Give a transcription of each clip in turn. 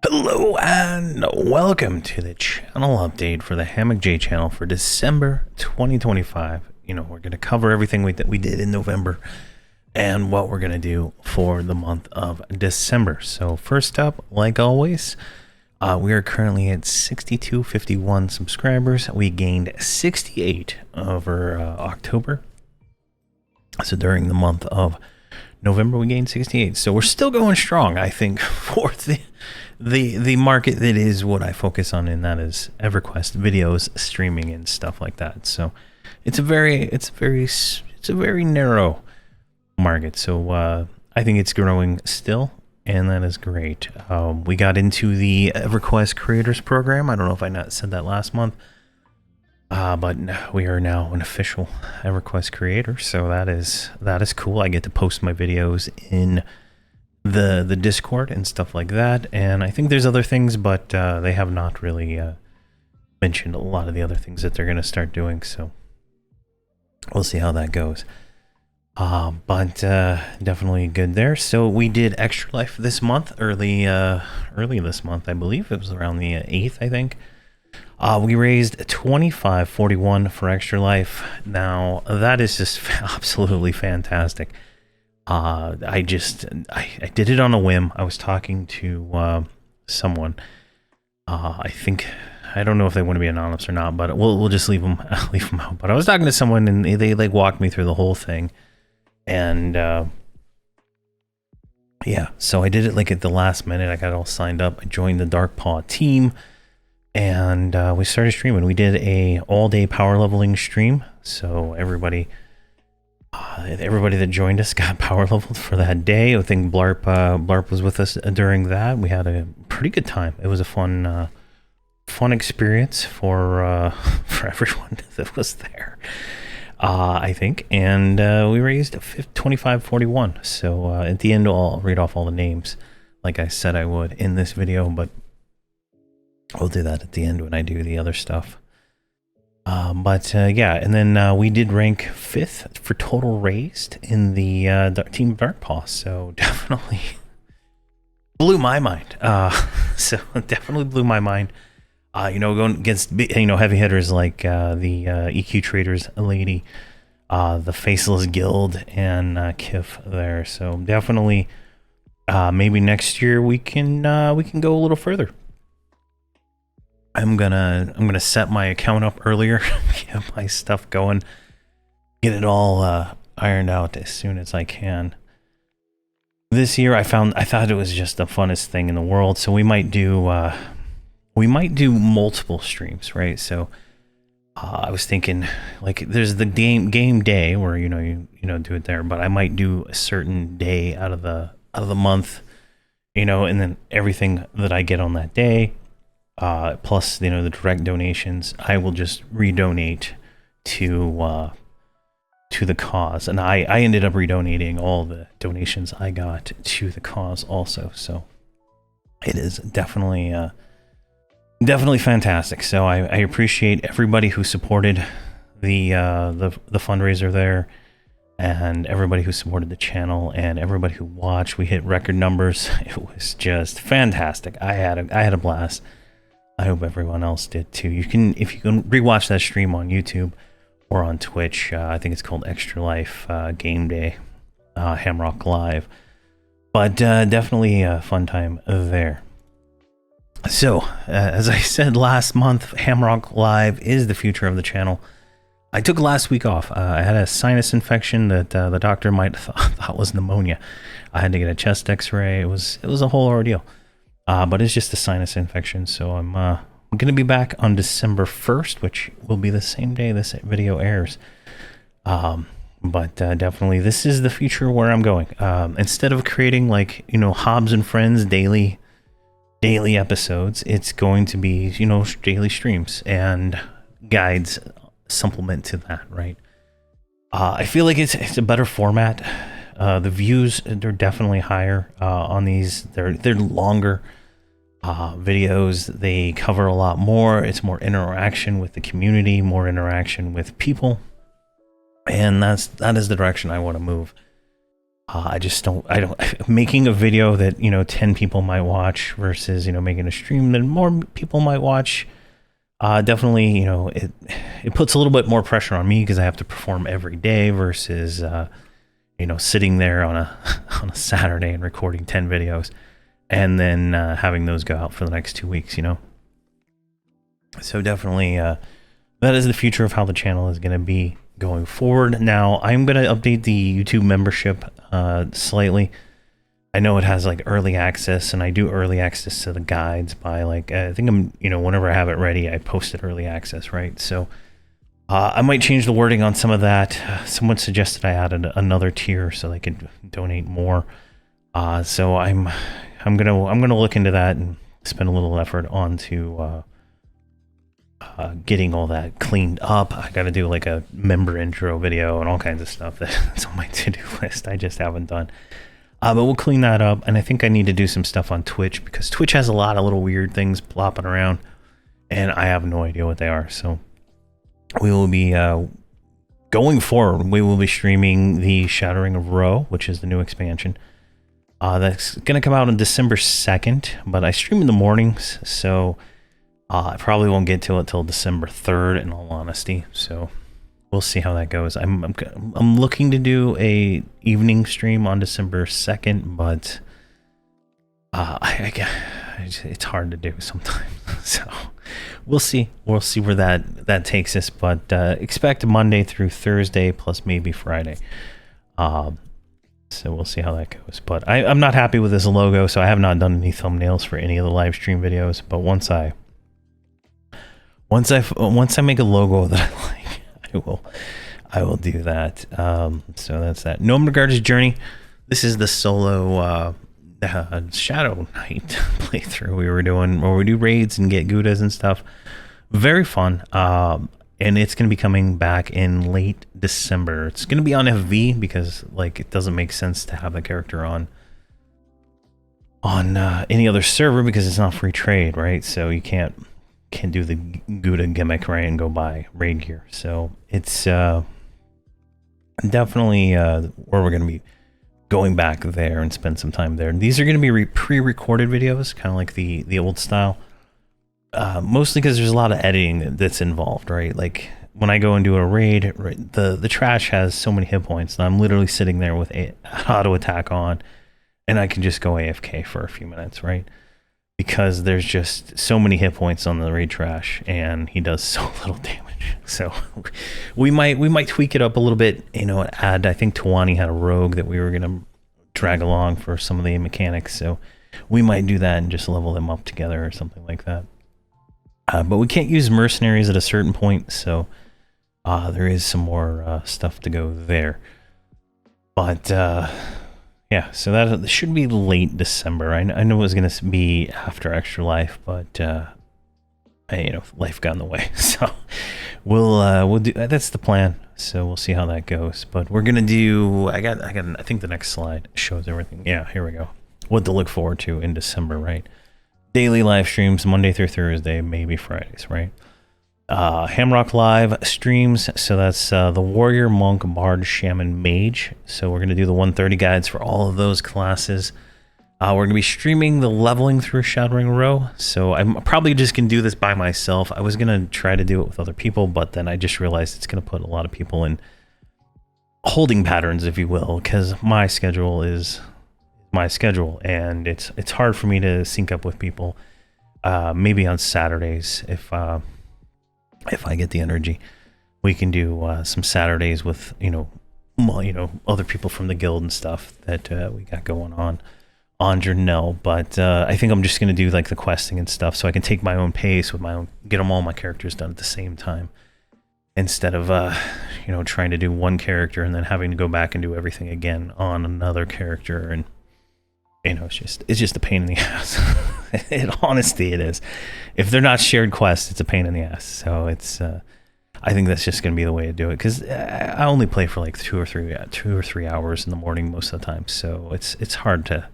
Hello and welcome to the channel update for the hammackj channel for December 2025. We're going to cover everything we did in November and what we're going to do for the month of December. So first up, like always, we are currently at 6251 subscribers. We gained 68 over October. So during the month of November, we gained 68. So we're still going strong, I think, for the market that is what I focus on, and that is EverQuest videos, streaming, and stuff like that. So it's a very narrow market. So I think it's growing still, and that is great. We got into the EverQuest Creators Program. I don't know if I said that last month. But we are now an official EverQuest creator, so that is cool. I get to post my videos in the Discord and stuff like that, and I think there's other things, but they have not really mentioned a lot of the other things that they're going to start doing, so we'll see how that goes. But definitely good there. So we did Extra Life this month, early this month, I believe. It was around the 8th, I think. We raised $25.41 for Extra Life. Now that is just absolutely fantastic. I did it on a whim. I was talking to someone. I don't know if they want to be anonymous or not, but we'll just leave them out. But I was talking to someone, and they like walked me through the whole thing, and yeah. So I did it like at the last minute. I got all signed up. I joined the Dark Paw team. And we started streaming. We did a all-day power leveling stream, so everybody that joined us got power leveled for that day. I think Blarp was with us during that. We had a pretty good time. It was a fun experience for everyone that was there, I think. And we raised $25.41. So at the end, I'll read off all the names, like I said I would in this video, but I'll do that at the end when I do the other stuff. Yeah, and then we did rank 5th for total raised in the Team Dark Paw, so definitely blew my mind. Definitely blew my mind. Going against heavy hitters like the EQ Traders lady, the Faceless Guild, and Kif there. So definitely, maybe next year we can go a little further. I'm gonna set my account up earlier, get my stuff going, get it all ironed out as soon as I can. This year I thought it was just the funnest thing in the world, so we might do multiple streams, right? So I was thinking, like, there's the game day where you do it there, but I might do a certain day out of the month, and then everything that I get on that day. Plus, the direct donations, I will just redonate to the cause, and I ended up redonating all the donations I got to the cause also. So it is definitely fantastic. So I appreciate everybody who supported the fundraiser there, and everybody who supported the channel, and everybody who watched. We hit record numbers. It was just fantastic. I had a blast. I hope everyone else did too. If you can rewatch that stream on YouTube or on Twitch, I think it's called Extra Life Game Day, Hamrock Live. But definitely a fun time there. So, as I said last month, Hamrock Live is the future of the channel. I took last week off. I had a sinus infection that the doctor might thought was pneumonia. I had to get a chest X-ray. It was a whole ordeal. But it's just a sinus infection, so I'm going to be back on December 1st, which will be the same day this video airs. But definitely, this is the future where I'm going. Instead of creating Hobbs and Friends daily episodes, it's going to be daily streams and guides supplement to that, right? I feel like it's a better format. The views, they're definitely higher on these. They're longer videos. They cover a lot more. It's more interaction with the community, more interaction with people, and that is the direction I want to move. I just don't, making a video that, 10 people might watch versus, making a stream that more people might watch. Definitely, it puts a little bit more pressure on me because I have to perform every day versus, sitting there on a on a Saturday and recording 10 videos and then having those go out for the next 2 weeks, So definitely, that is the future of how the channel is going to be going forward. Now, I'm going to update the YouTube membership slightly. I know it has like early access, and I do early access to the guides by like, I think I'm, whenever I have it ready, I post it early access, right? So I might change the wording on some of that. Someone suggested I added another tier so they could donate more. So I'm gonna look into that and spend a little effort onto getting all that cleaned up. I got to do like a member intro video and all kinds of stuff that's on my to-do list. I just haven't done. But we'll clean that up, and I think I need to do some stuff on Twitch because Twitch has a lot of little weird things plopping around, and I have no idea what they are. So we will be going forward. We will be streaming the Shattering of Row, which is the new expansion. That's going to come out on December 2nd, but I stream in the mornings, so I probably won't get to it till December 3rd, in all honesty. So we'll see how that goes. I'm looking to do a evening stream on December 2nd, but it's hard to do sometimes. So we'll see. We'll see where that takes us. But expect Monday through Thursday plus maybe Friday. So we'll see how that goes. But I'm not happy with this logo, so I have not done any thumbnails for any of the live stream videos. But once I make a logo that I like, I will do that. So that's that. No Regard's Journey. This is the solo Shadow Knight playthrough we were doing, where we do raids and get Goudas and stuff. Very fun. And it's going to be coming back in late December. It's going to be on FV because like it doesn't make sense to have the character on any other server because it's not free trade, right? So you can't do the Gouda gimmick, right, and go buy raid gear. So it's definitely where we're going to be going back there and spend some time there. And these are going to be pre-recorded videos, kind of like the old style. Mostly because there's a lot of editing that's involved, right? Like when I go and do a raid, right, the trash has so many hit points that I'm literally sitting there with auto attack on, and I can just go AFK for a few minutes, right? Because there's just so many hit points on the raid trash, and he does so little damage. So we might tweak it up a little bit, add. I think Tawani had a rogue that we were gonna drag along for some of the mechanics, so we might do that and just level them up together or something like that. But we can't use mercenaries at a certain point, so there is some more stuff to go there. But yeah, so that should be late December. I know it was going to be after Extra Life, but life got in the way. So we'll do. That's the plan. So we'll see how that goes. But we're gonna do. I think the next slide shows everything. Yeah, here we go. What to look forward to in December, right? Daily live streams, Monday through Thursday, maybe Fridays, right? Hamrock Live streams, so that's the Warrior, Monk, Bard, Shaman, Mage. So we're going to do the 130 guides for all of those classes. We're going to be streaming the leveling through Shattering Row, so I'm probably just going to do this by myself. I was going to try to do it with other people, but then I just realized it's going to put a lot of people in holding patterns, if you will, because my schedule is my schedule, and it's hard for me to sync up with people. Maybe on Saturdays, if I get the energy, we can do some Saturdays with other people from the guild and stuff that we got going on Journal. But I think I'm just gonna do like the questing and stuff, so I can take my own pace with my own, get all my characters done at the same time, instead of trying to do one character and then having to go back and do everything again on another character. And it's just a pain in the ass. In honesty, it is. If they're not shared quests, it's a pain in the ass. So it's, I think that's just going to be the way to do it, because I only play for like 2 or 3 hours in the morning most of the time. So it's hard to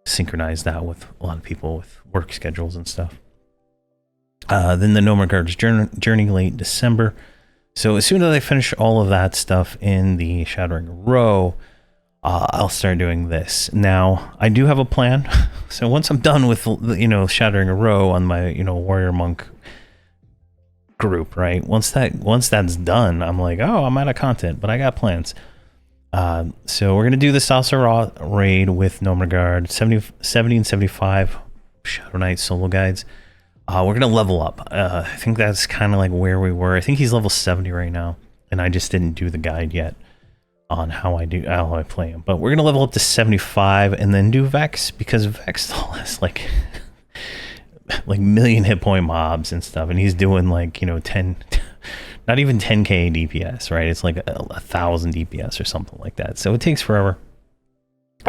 synchronize that with a lot of people with work schedules and stuff. Then the No Regard's Journey late December. So as soon as I finish all of that stuff in the Shattering Row, I'll start doing this. Now, I do have a plan. So once I'm done with, shattering a row on my, warrior monk group, right? Once that's done, I'm like, oh, I'm out of content, but I got plans. So we're gonna do the Salsa raid with no regard, 70 and 75 Shadow Knight solo guides. We're gonna level up. I think that's kind of like where we were. I think he's level 70 right now, and I just didn't do the guide yet on how I play him. But we're gonna level up to 75 and then do Vex, because Vex still has like million hit point mobs and stuff, and he's doing like 10, not even 10k DPS, right? It's like 1,000 DPS or something like that. So it takes forever,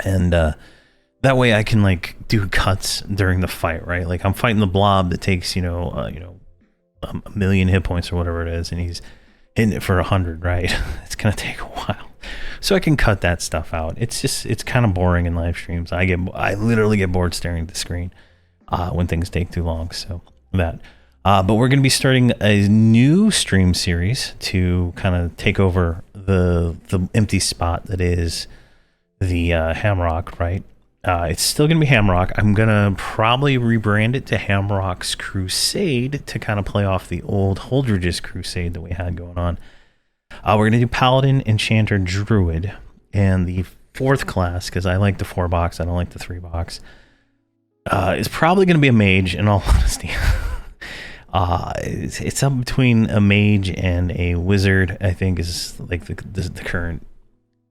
and that way I can like do cuts during the fight, right? Like I'm fighting the blob that takes a million hit points or whatever it is, and he's hitting it for 100, right? It's gonna take a while. So I can cut that stuff out. It's kind of boring in live streams. I literally get bored staring at the screen when things take too long. So that. But we're going to be starting a new stream series to kind of take over the empty spot that is the Hamrock, right? It's still going to be Hamrock. I'm going to probably rebrand it to Hamrock's Crusade to kind of play off the old Holdridge's Crusade that we had going on. We're going to do Paladin, Enchanter, Druid, and the 4th class, because I like the 4-box, I don't like the 3-box, is probably going to be a mage, in all honesty. It's up between a mage and a wizard, I think, is like the current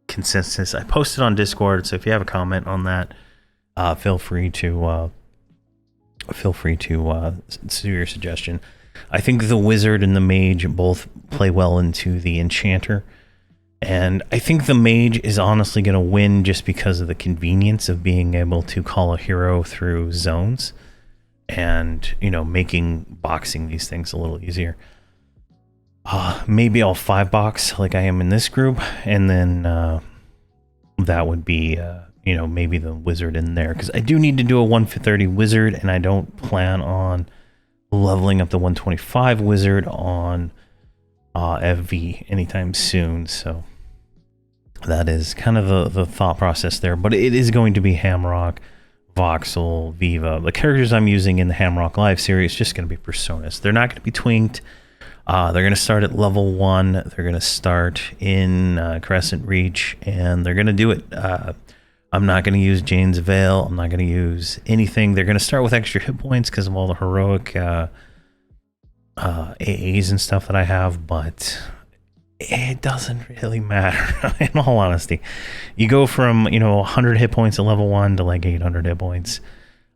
consensus. I posted on Discord, so if you have a comment on that, feel free to do your suggestion. I think the wizard and the mage both play well into the enchanter, and I think the mage is honestly going to win just because of the convenience of being able to call a hero through zones and making boxing these things a little easier. Maybe I'll 5-box like I am in this group, and then that would be maybe the wizard in there, because I do need to do a 130 wizard, and I don't plan on leveling up the 125 wizard on FV anytime soon. So that is kind of the thought process there, but it is going to be Hamrock, Voxel, Viva. The characters I'm using in the Hamrock Live series just going to be personas. They're not going to be twinked. They're going to start at level 1. They're going to start in Crescent Reach, and they're going to do it. I'm not going to use Jane's Veil. I'm not going to use anything. They're going to start with extra hit points because of all the heroic AAs and stuff that I have, but it doesn't really matter, in all honesty. You go from 100 hit points at level 1 to like 800 hit points.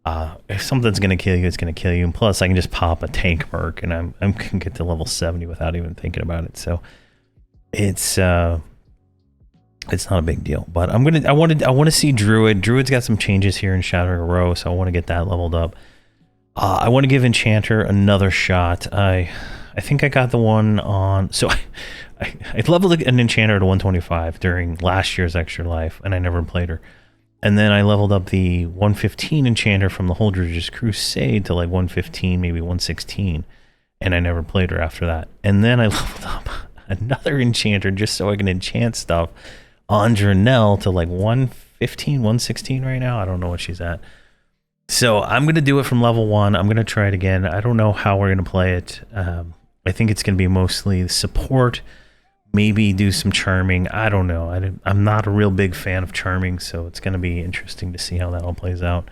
If something's going to kill you, it's going to kill you. And plus, I can just pop a tank merc, and I can get to level 70 without even thinking about it. So it's not a big deal. But I want to see Druid. Druid's got some changes here in Shattering a Row, so I want to get that leveled up. I want to give Enchanter another shot. I think I got the one on. So I leveled an Enchanter to 125 during last year's Extra Life, and I never played her. And then I leveled up the 115 Enchanter from the Holdridge's Crusade to like 115, maybe 116, and I never played her after that. And then I leveled up another Enchanter just so I can enchant stuff on Dranelle to like 115, 116 right now. I don't know what she's at. So I'm going to do it from level 1. I'm going to try it again. I don't know how we're going to play it. I think it's going to be mostly support. Maybe do some charming. I don't know. I'm not a real big fan of charming, so it's going to be interesting to see how that all plays out.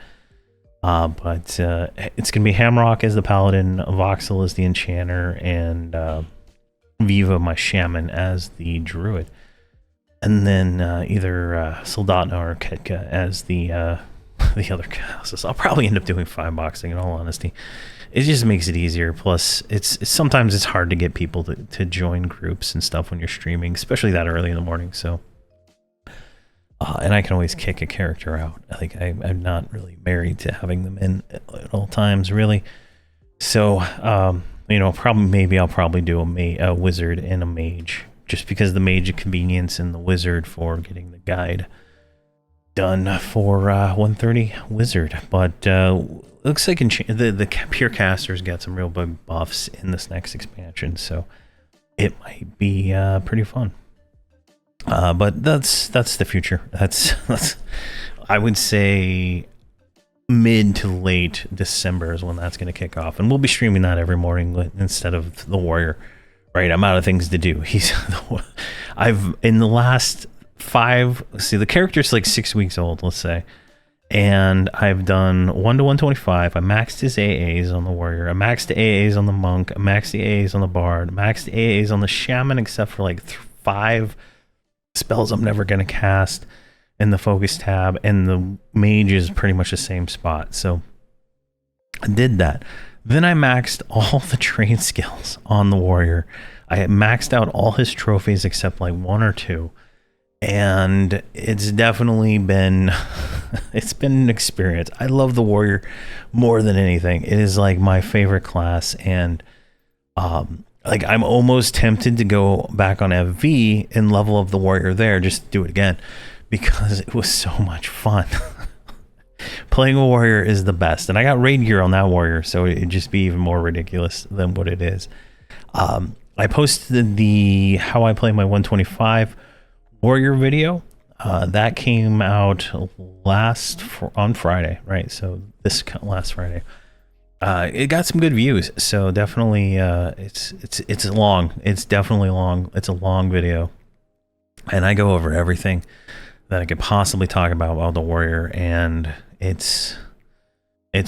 But it's going to be Hamrock as the Paladin, Voxel as the Enchanter, and Viva, my Shaman, as the Druid. And then either Soldatna or Ketka as the other classes. I'll probably end up doing 5-boxing, in all honesty. It just makes it easier. Plus, sometimes it's hard to get people to join groups and stuff when you're streaming, especially that early in the morning. So, and I can always kick a character out. Like I'm not really married to having them in at all times, really. So, maybe I'll probably do a wizard and a mage, just because the mage of convenience and the wizard for getting the guide done for 130 wizard. But looks like the pure caster's got some real big buffs in this next expansion, so it might be pretty fun. But that's the future. That's I would say mid to late December is when that's going to kick off, and we'll be streaming that every morning instead of the Warrior. Right, I'm out of things to do. I've in the last 5. See, the character's like 6 weeks old, let's say, and I've done 1 to 125. I maxed his AAs on the Warrior. I maxed the AAs on the Monk. I maxed the AAs on the Bard. I maxed the AAs on the Shaman, except for like 5 spells I'm never gonna cast in the Focus tab, and the Mage is pretty much the same spot. So I did that. Then I maxed all the train skills on the Warrior. I had maxed out all his trophies except like 1 or 2. And it's definitely been, it's been an experience. I love the Warrior more than anything. It is like my favorite class. And like I'm almost tempted to go back on FV and level up the Warrior there, just to do it again, because it was so much fun. Playing a Warrior is the best, and I got raid gear on that Warrior, so it'd just be even more ridiculous than what it is. I posted the how I play my 125 Warrior video. That came out on Friday, right? So this last Friday. It got some good views, so definitely it's long. It's definitely long. It's a long video, and I go over everything that I could possibly talk about the Warrior, and it's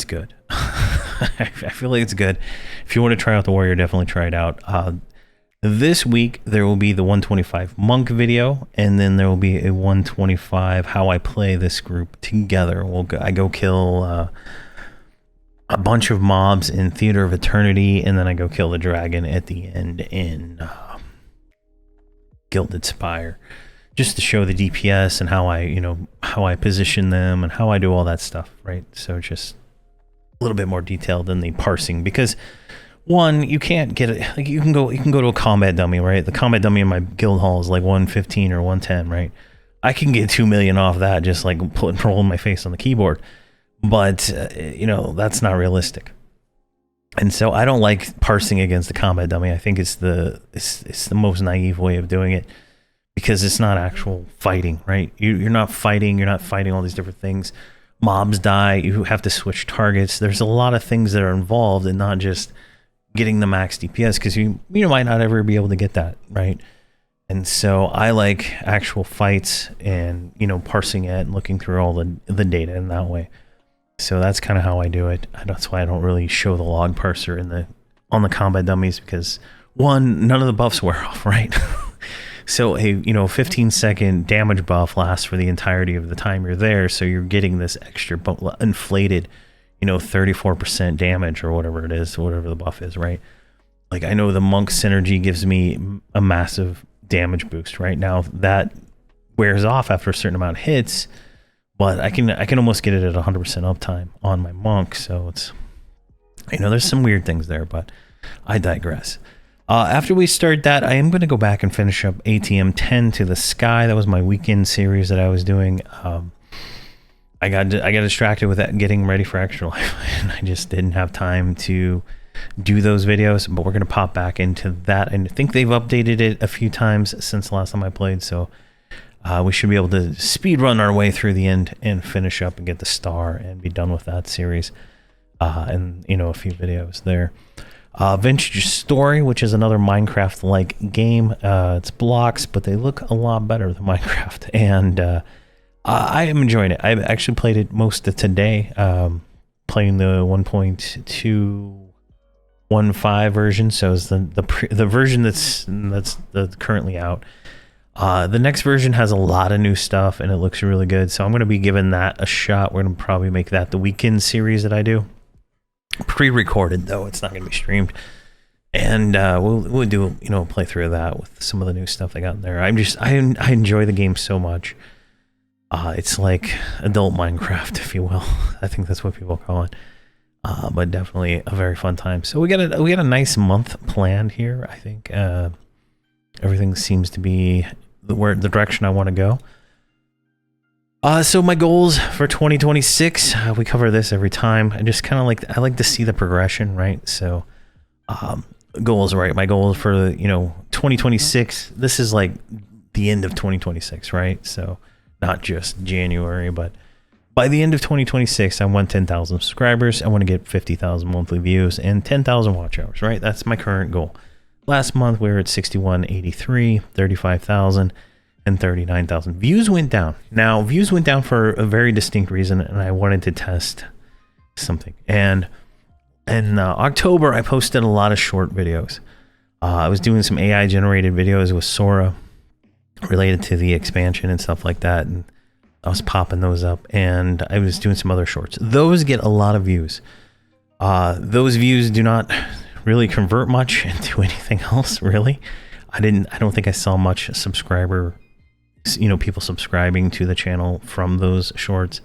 good. I feel like it's good. If you want to try out the Warrior, definitely try it out. This week there will be the 125 Monk video, and then there will be a 125 how I play this group together. I go kill a bunch of mobs in Theater of Eternity, and then I go kill the dragon at the end in Gilded Spire, just to show the DPS and how I position them and how I do all that stuff, right? So just a little bit more detailed than the parsing, because one, you can't get it. Like you can go to a combat dummy, right? The combat dummy in my guild hall is like 115 or 110, right? I can get 2 million off that just like rolling my face on the keyboard, but that's not realistic. And so I don't like parsing against the combat dummy. I think it's the most naive way of doing it, because it's not actual fighting, right? You're not fighting all these different things. Mobs die, you have to switch targets. There's a lot of things that are involved, and not just getting the max DPS, because you might not ever be able to get that, right? And so I like actual fights and parsing it and looking through all the data in that way. So that's kind of how I do it. That's why I don't really show the log parser on the combat dummies, because one, none of the buffs wear off, right? So a 15-second damage buff lasts for the entirety of the time you're there, so you're getting this extra inflated 34% damage or whatever it is, whatever the buff is, right? Like I know the Monk synergy gives me a massive damage boost right now. That wears off after a certain amount of hits, but I can almost get it at 100% uptime on my Monk. So it's there's some weird things there, but I digress. After we start that, I am going to go back and finish up ATM 10 to the Sky. That was my weekend series that I was doing. I got distracted with that, getting ready for Extra Life, and I just didn't have time to do those videos. But we're going to pop back into that, and I think they've updated it a few times since the last time I played. So we should be able to speed run our way through the end and finish up and get the star and be done with that series. And a few videos there. Vintage Story, which is another Minecraft-like game. It's blocks, but they look a lot better than Minecraft, and I am enjoying it. I've actually played it most of today, playing the 1.215 version, so it's the version that's currently out. The next version has a lot of new stuff, and it looks really good, so I'm going to be giving that a shot. We're going to probably make that the weekend series that I do. Pre-recorded though, it's not going to be streamed, and we'll do a playthrough of that with some of the new stuff they got in there. I enjoy the game so much. It's like adult Minecraft, if you will. I think that's what people call it. But definitely a very fun time. So we got a nice month planned here. I think everything seems to be the direction I want to go. So my goals for 2026, we cover this every time. I just kind of I like to see the progression, right? So goals, right? My goal for 2026, this is like the end of 2026, right? So not just January, but by the end of 2026, I want 10,000 subscribers. I want to get 50,000 monthly views and 10,000 watch hours, right? That's my current goal. Last month, we were at 6183, 35,000, and 39,000. Views went down. Now, views went down for a very distinct reason, and I wanted to test something. And in October, I posted a lot of short videos. I was doing some AI-generated videos with Sora related to the expansion and stuff like that, and I was popping those up, and I was doing some other shorts. Those get a lot of views. Those views do not really convert much into anything else, really. I don't think I saw much subscriber, people subscribing to the channel from those shorts,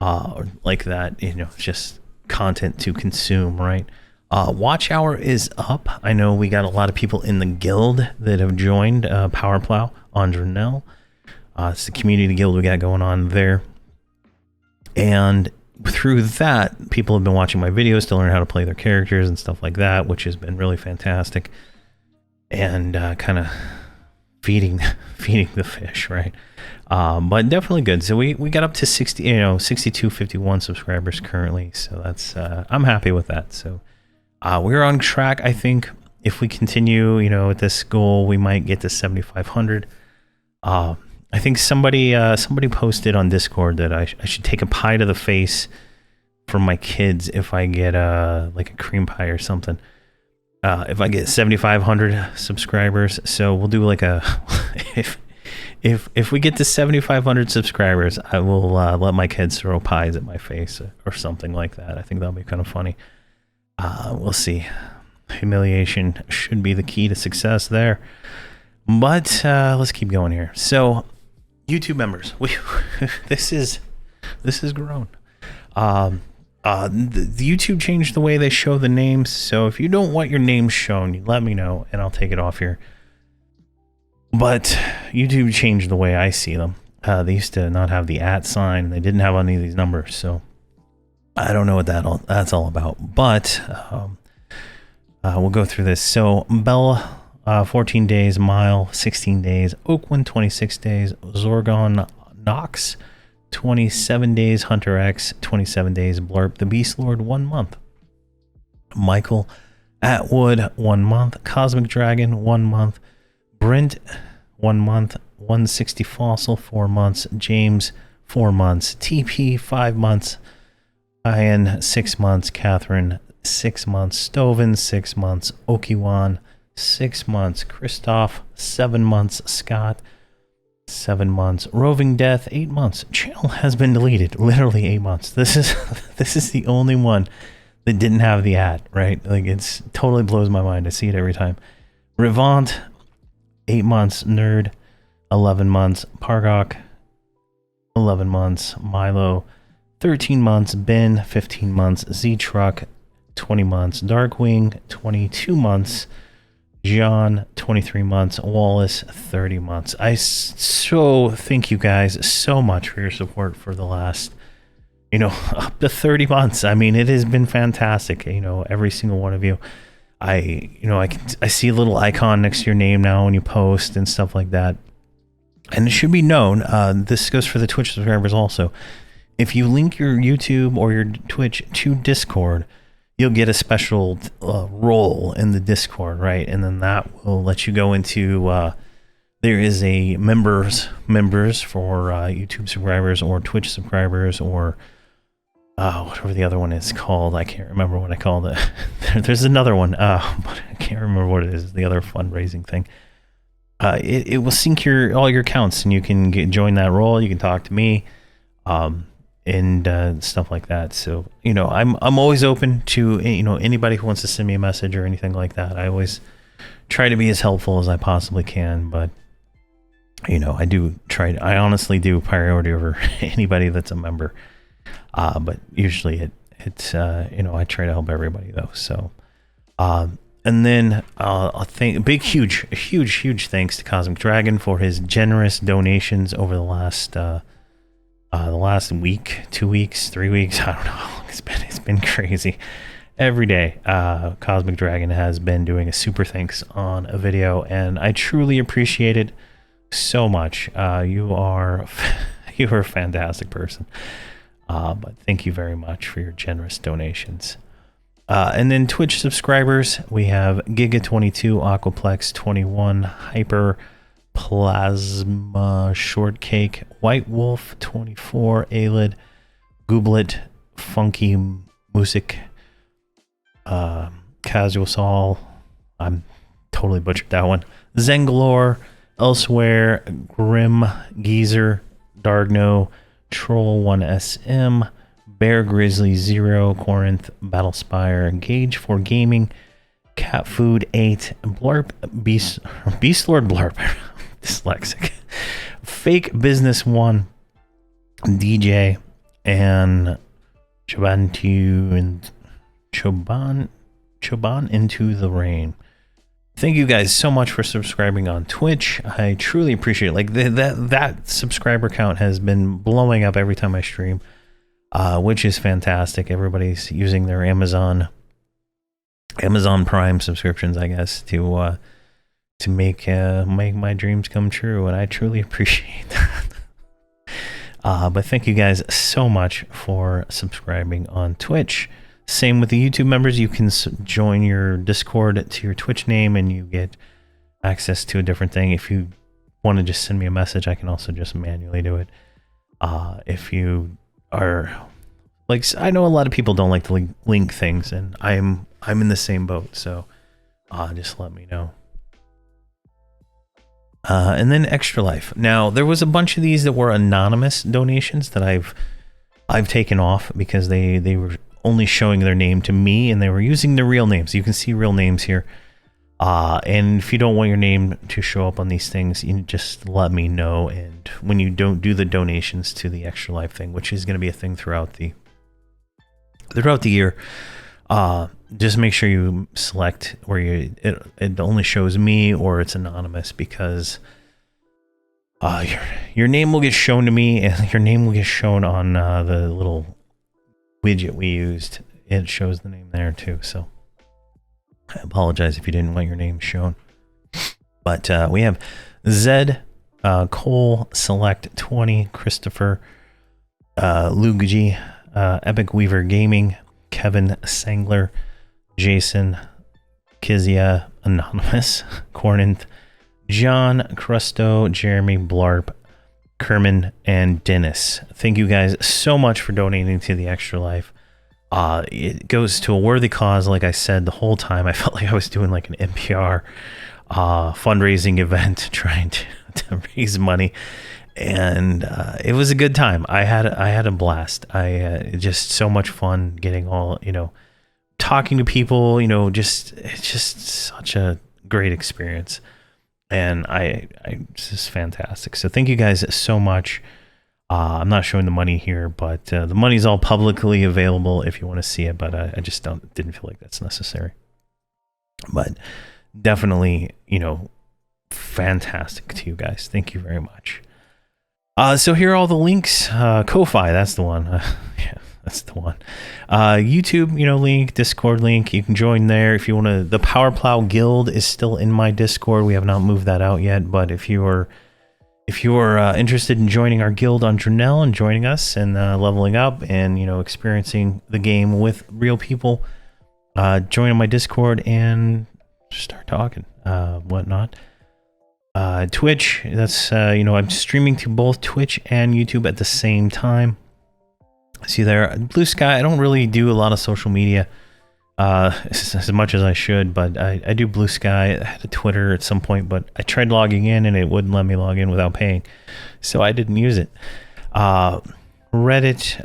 like that, just content to consume, right? Watch hour is up. I know we got a lot of people in the guild that have joined Power Plow, Andronell. It's the community guild we got going on there. And through that, people have been watching my videos to learn how to play their characters and stuff like that, which has been really fantastic. And kind of feeding the fish, right? But definitely good. So we got up to 6251 subscribers currently. So that's I'm happy with that. So we're on track. I think if we continue, at this goal, we might get to 7,500. I think somebody posted on Discord that I should take a pie to the face for my kids if I get like a cream pie or something. If I get 7,500 subscribers, so we'll do like a if we get to 7,500 subscribers, I will let my kids throw pies at my face or something like that. I think that'll be kind of funny. We'll see. Humiliation should be the key to success there. But let's keep going here. So YouTube members, this is grown. The YouTube changed the way they show the names, so if you don't want your name shown, you let me know and I'll take it off here. But YouTube changed the way I see them. They used to not have the @ sign, and they didn't have any of these numbers, so I don't know what that's all about. But we'll go through this. So Bella, 14 days, Mile, 16 days, Oakland, 26 days, Zorgon Knox, 27 days, Hunter X, 27 days, Blurp the Beast Lord, 1 month, Michael Atwood, 1 month, Cosmic Dragon, 1 month, Brent, 1 month, 160 Fossil, 4 months, James, 4 months, TP, 5 months, Ian, 6 months, Catherine, 6 months, Stoven, 6 months, Okiwan, 6 months, Christoph, 7 months, Scott, 7 months, Roving Death, 8 months. Channel has been deleted, literally 8 months. This is the only one that didn't have the @ right? Like, it's totally blows my mind. I see it every time. Revant, 8 months, Nerd, 11 months, Pargok, 11 months, Milo, 13 months, Ben, 15 months, Z-Truck, 20 months, Darkwing, 22 months, John, 23 months, Wallace, 30 months. I so thank you guys so much for your support for the last, up to 30 months. I mean, it has been fantastic, every single one of you. I see a little icon next to your name now when you post and stuff like that. And it should be known, this goes for the Twitch subscribers also. If you link your YouTube or your Twitch to Discord, you'll get a special role in the Discord, right? And then that will let you go into, there is a members for YouTube subscribers or Twitch subscribers or whatever the other one is called. I can't remember what I called it. There's another one, but I can't remember what it is, the other fundraising thing. It will sync all your accounts and you can join that role. You can talk to me. And stuff like that. So I'm always open to anybody who wants to send me a message or anything like that. I always try to be as helpful as I possibly can, but I honestly do priority over anybody that's a member. But usually it's I try to help everybody though. So and then I think huge thanks to Cosmic Dragon for his generous donations over the last week, 2 weeks, 3 weeks. I don't know how long it's been crazy. Every day, Cosmic Dragon has been doing a super thanks on a video, and I truly appreciate it so much. You are you are a fantastic person. But thank you very much for your generous donations. And then Twitch subscribers, we have Giga22, Aquaplex21, Hyper, Plasma Shortcake, White Wolf 24, Alid, Gooblet, Funky Music, Casual Sol, I'm totally butchered that one, Zengalore, Elsewhere, Grim, Geezer, Dargno, Troll 1SM, Bear Grizzly 0, Corinth, Battlespire, Gauge 4 Gaming, Cat Food 8, Blarp, Beast Lord Blarp, dyslexic, Fake Business 1, DJ, and Choban Into the Rain. Thank you guys so much for subscribing on Twitch. I truly appreciate it. Like that subscriber count has been blowing up every time I stream, which is fantastic. Everybody's using their Amazon Prime subscriptions, I guess, to make my dreams come true, and I truly appreciate that. But thank you guys so much for subscribing on Twitch. Same with the YouTube members. You can join your Discord to your Twitch name and you get access to a different thing. If you want to just send me a message, I can also just manually do it. If you are like, I know a lot of people don't like to link things, and I'm in the same boat, so just let me know. And then Extra Life. Now, there was a bunch of these that were anonymous donations that I've taken off because they were only showing their name to me, and they were using their real names. You can see real names here. And if you don't want your name to show up on these things, you just let me know. And when you don't do the donations to the Extra Life thing, which is going to be a thing throughout the year, just make sure you select where it only shows me or it's anonymous, because your name will get shown to me, and your name will get shown on the little widget we used. It shows the name there too, so I apologize if you didn't want your name shown. But we have Zed, Cole, Select 20, Christopher, Luigi, Epic Weaver Gaming, Kevin Sangler, Jason, Kizia, Anonymous, Corninth, John, Crusto, Jeremy, Blarp, Kerman, and Dennis. Thank you guys so much for donating to the Extra Life. It goes to a worthy cause. Like I said, the whole time I felt like I was doing like an NPR fundraising event trying to raise money, and it was a good time. I had a blast. Just so much fun getting all, talking to people, it's just such a great experience. And it's just fantastic. So thank you guys so much. I'm not showing the money here, but the money's all publicly available if you want to see it. But I just didn't feel like that's necessary. But definitely, fantastic to you guys. Thank you very much. So here are all the links. Ko-Fi, that's the one. Yeah, that's the one. YouTube, link, Discord link. You can join there if you want to. The Power Plow Guild is still in my Discord. We have not moved that out yet, but if you are interested in joining our guild on Drenell and joining us and leveling up and experiencing the game with real people, join my Discord and start talking, whatnot. Twitch, that's I'm streaming to both Twitch and YouTube at the same time. See there, Blue Sky. I don't really do a lot of social media as much as I should, but I do Blue Sky. I had a Twitter at some point, but I tried logging in and it wouldn't let me log in without paying, so I didn't use it. Reddit,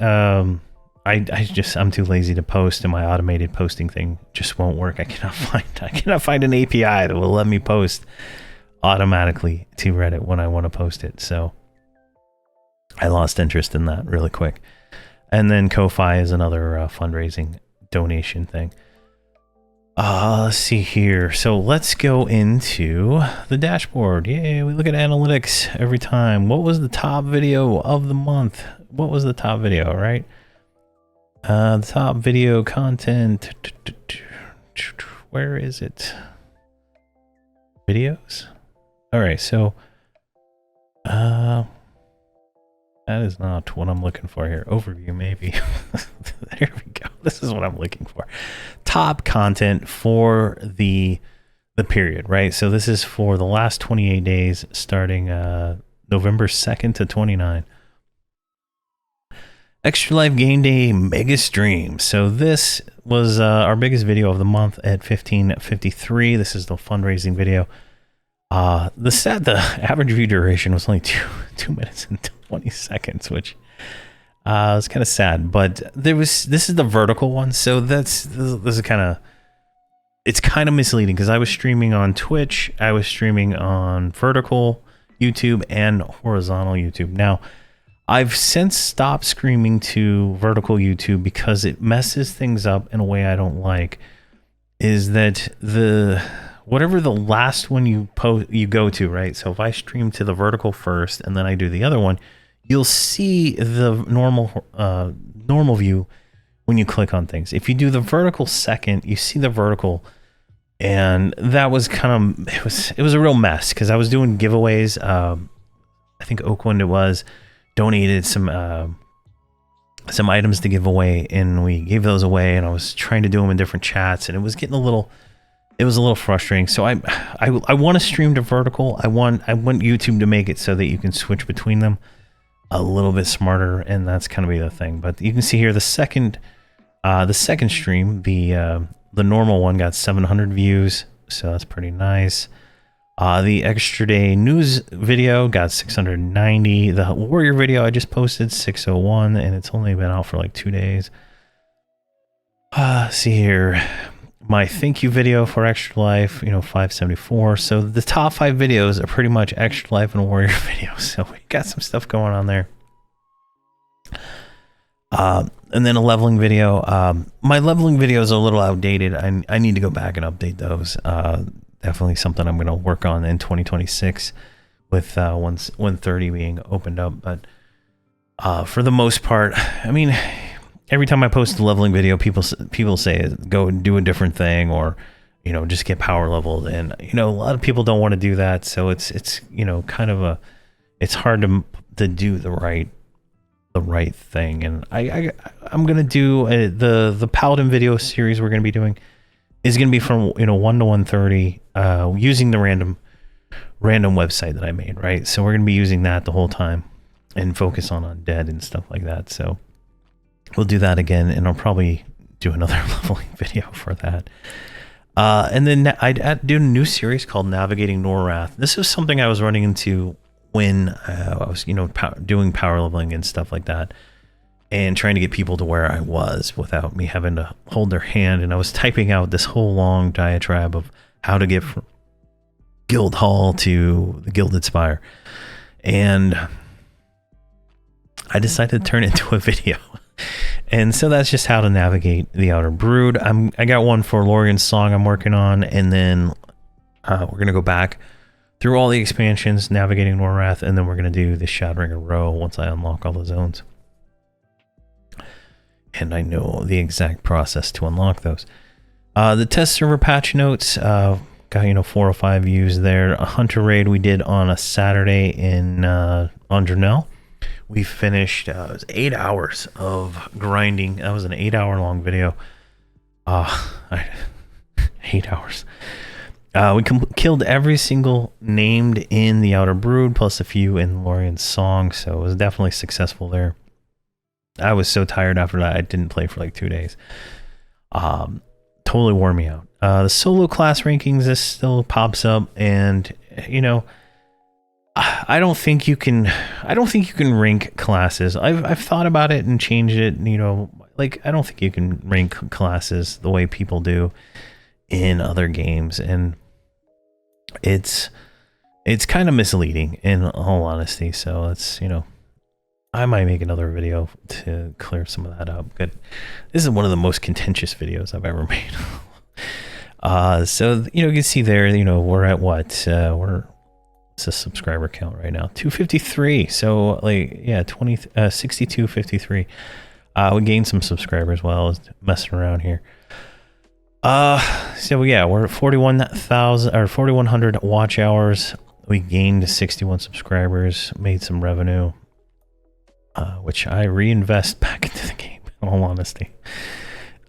I'm too lazy to post, and my automated posting thing just won't work. I cannot find an API that will let me post automatically to Reddit when I want to post it, so I lost interest in that really quick. And then Ko-Fi is another fundraising donation thing. Let's see here. So let's go into the dashboard. Yay, we look at analytics every time. What was the top video of the month? What was the top video, right? The top video content. Where is it? Videos? All right, so That is not what I'm looking for here. Overview, maybe. There we go. This is what I'm looking for. Top content for the period, right? So this is for the last 28 days, starting November 2nd to 29. Extra Life Game Day Mega Stream. So this was our biggest video of the month at 15:53. This is the fundraising video. The average view duration was only 2 minutes and 20 seconds, which was kind of sad. But this is the vertical one, so this is kind of, it's kind of misleading because I was streaming on Twitch, I was streaming on vertical YouTube and horizontal YouTube. Now, I've since stopped streaming to vertical YouTube because it messes things up in a way I don't like. Is that whatever the last one you go to, right? So if I stream to the vertical first and then I do the other one, you'll see the normal view when you click on things. If you do the vertical second, you see the vertical, and that was kind of, it was a real mess because I was doing giveaways. I think Oakland it was donated some items to give away, and we gave those away, and I was trying to do them in different chats, and it was getting a little frustrating. So I want to stream to vertical. I want YouTube to make it so that you can switch between them a little bit smarter, and that's kind of be the thing. But you can see here the second stream, the normal one got 700 views, so that's pretty nice. The extra day news video got 690. The warrior video I just posted 601, and it's only been out for like 2 days. See here, my thank you video for Extra Life, 574. So the top 5 videos are pretty much Extra Life and warrior videos. So we got some stuff going on there. And then a leveling video. My leveling video is a little outdated. I need to go back and update those. Definitely something I'm going to work on in 2026 with 130 being opened up. But for the most part, I mean, every time I post a leveling video, people say go and do a different thing, or just get power leveled, and a lot of people don't want to do that. So it's kind of it's hard to do the right thing. And I'm gonna do the Paladin video series we're gonna be doing is gonna be from 1 to 130 using the random website that I made, right? So we're gonna be using that the whole time and focus on undead and stuff like that. So we'll do that again, and I'll probably do another leveling video for that. And then I'd do a new series called Navigating Norwrath. This is something I was running into when I was, doing power leveling and stuff like that, and trying to get people to where I was without me having to hold their hand. And I was typing out this whole long diatribe of how to get from Guild Hall to the Gilded Spire. And I decided to turn it into a video. And so that's just how to navigate the Outer Brood. I got one for Lorien's Song I'm working on, and then we're going to go back through all the expansions, navigating Norwrath, and then we're going to do the Shadowringer Row once I unlock all the zones. And I know the exact process to unlock those. The test server patch notes, got 405 views there. A hunter raid we did on a Saturday on Drenell. We finished, it was 8 hours of grinding. That was an 8-hour long video. 8 hours. We killed every single named in the Outer Brood, plus a few in Lorien's Song, so it was definitely successful there. I was so tired after that, I didn't play for like 2 days. Totally wore me out. The solo class rankings, this still pops up, and I don't think you can rank classes. I've thought about it and changed it. I don't think you can rank classes the way people do in other games, and it's kind of misleading in all honesty. So it's I might make another video to clear some of that up. But this is one of the most contentious videos I've ever made. So you can see there, we're at what what's the subscriber count right now? 253. So 6253. We gained some subscribers while I was messing around here. So yeah, we're at 41,000 or 4,100 watch hours. we gained 61 subscribers, made some revenue, which I reinvest back into the game, in all honesty.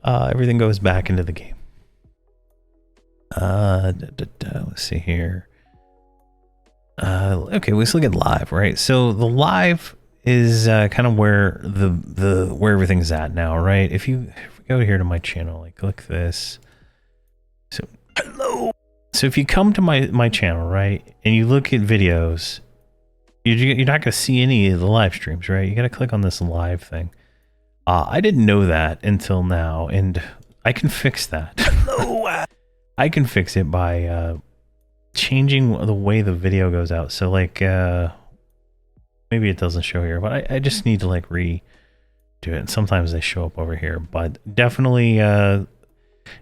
Everything goes back into the game. Let's see here. Okay, let's look at live, right? So the live is kind of where where everything's at now, right? If we go here to my channel, like click this. So hello. So if you come to my channel, right, and you look at videos, you're not going to see any of the live streams, right? You got to click on this live thing. I didn't know that until now, and I can fix that. I can fix it by changing the way the video goes out. So like maybe it doesn't show here, but I just need to like redo it. And sometimes they show up over here, but definitely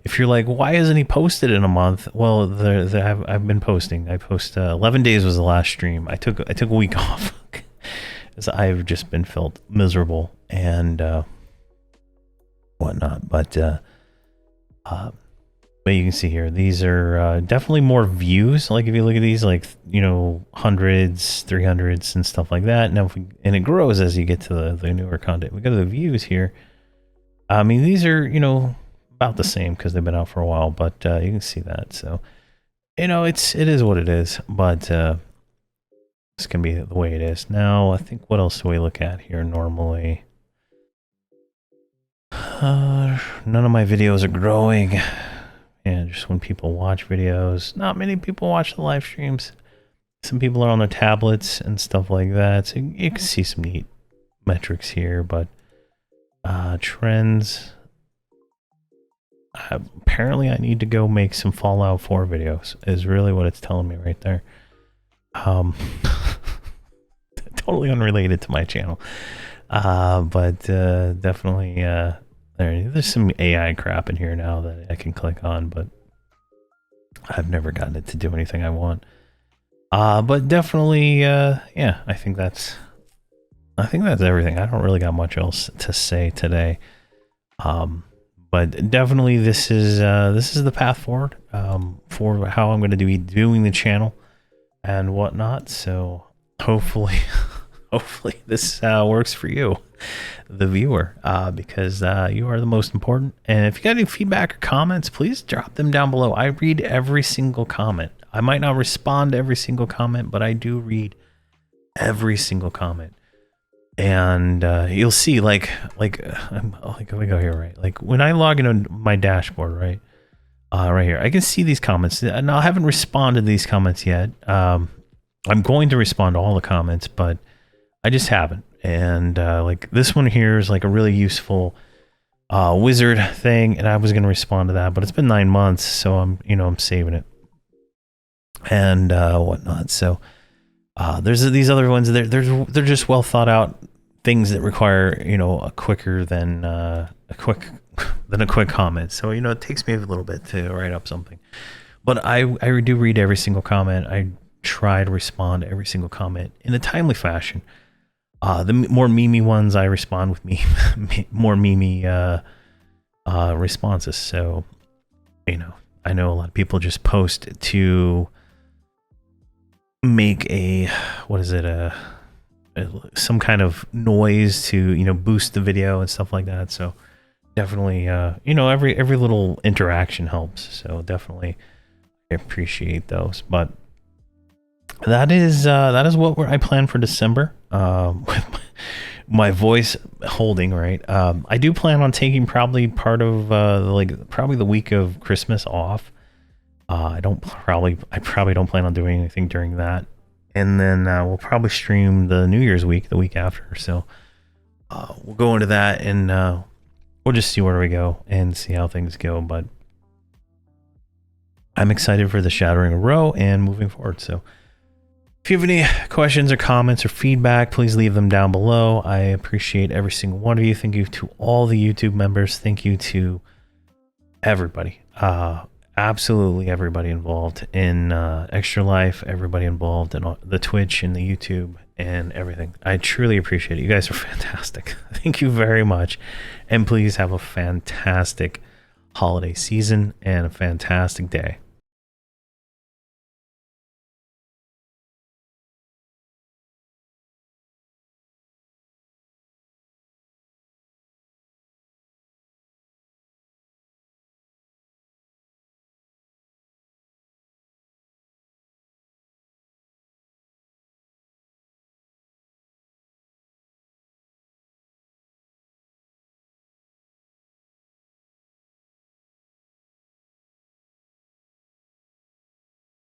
if you're like, why isn't he posted in a month? Well, I've been posting. I post 11 days was the last stream. I took a week off because I've just been felt miserable and whatnot. But you can see here, these are definitely more views. Like if you look at these, like, you know, hundreds, 300s and stuff like that. Now, and it grows as you get to the newer content. We go to the views here. I mean, these are, you know, about the same because they've been out for a while, but you can see that. So, you know, it is what it is, but it's gonna be the way it is. Now, I think, what else do we look at here normally? None of my videos are growing. Yeah, just when people watch videos. Not many people watch the live streams. Some people are on their tablets and stuff like that. So you can see some neat metrics here, but trends. Apparently I need to go make some Fallout 4 videos is really what it's telling me right there. Totally unrelated to my channel. But definitely there's some AI crap in here now that I can click on, but I've never gotten it to do anything I want. But definitely yeah, I think that's everything. I don't really got much else to say today. But definitely this is the path forward for how I'm going to be doing the channel and whatnot. So hopefully this works for you, the viewer, because you are the most important. And if you got any feedback or comments, please drop them down below. I read every single comment. I might not respond to every single comment, but I do read every single comment. And you'll see, like if we go here, right? Like when I log into my dashboard, right? Right here, I can see these comments. And I haven't responded to these comments yet. I'm going to respond to all the comments, but I just haven't. And like this one here is like a really useful wizard thing, and I was going to respond to that, but it's been 9 months, so I'm saving it and whatnot. So there's these other ones. They're just well thought out things that require a quicker than a quick comment. So it takes me a little bit to write up something, but I do read every single comment. I try to respond to every single comment in a timely fashion. The more memey ones I respond with more memey responses. So I know a lot of people just post to make some kind of noise to boost the video and stuff like that. So definitely every little interaction helps. So definitely I appreciate those. But that is what I plan for December, with my voice holding, right. I do plan on taking probably part of probably the week of Christmas off. I probably don't plan on doing anything during that. And then we'll probably stream the New Year's week, the week after. So we'll go into that, and we'll just see where we go and see how things go. But I'm excited for the Shattering a Row and moving forward. So if you have any questions or comments or feedback, please leave them down below. I appreciate every single one of you. Thank you to all the YouTube members. Thank you to everybody. Absolutely everybody involved in Extra Life, everybody involved in the Twitch and the YouTube and everything. I truly appreciate it. You guys are fantastic. Thank you very much. And please have a fantastic holiday season and a fantastic day.